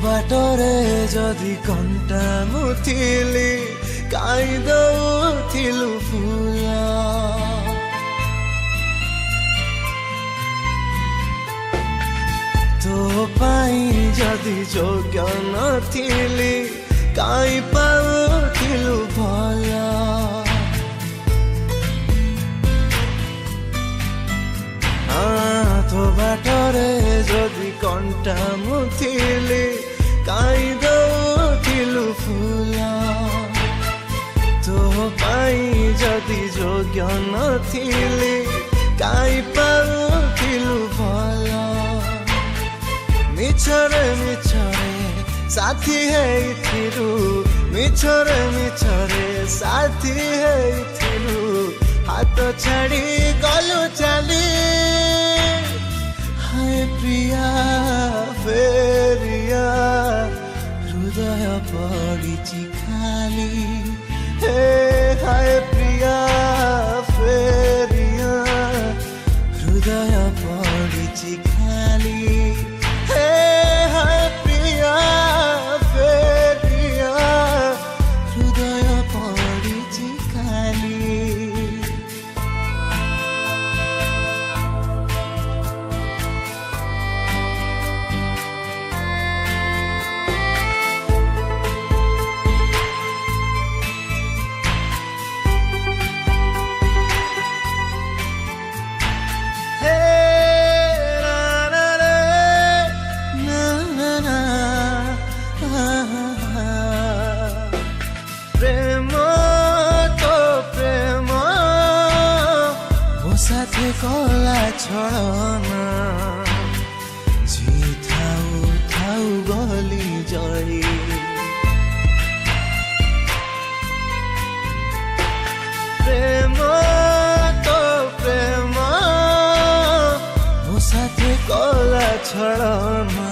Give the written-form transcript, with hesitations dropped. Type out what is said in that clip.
बाटरे जदि कंटा मुथिली काइदौथिलु फूल तो पाई जदि योग्य नथिली काई पाउथिलु भल तो बाटरे जदि कंटा मुथिली काइदौथिलु फूल तो पाई जदि योग्य नथिली काई पाउथिलु भल मिछरे मिछरे साथी है थिरु मिछरे मिछरे साथी है थिरु हाथ छाड़ी गलु चली हाय प्रिया फेरिया हृदय पड़ी खाली हे हाय प्रिया फेरिया हृदय पड़ी खाली हे हाय प्रिया फेरिया हृदय पड़ी खाली साथे कला छड़ना जी थाऊ थाऊ गली जड़ी प्रेम तो प्रेम वो साथे कला छड़ना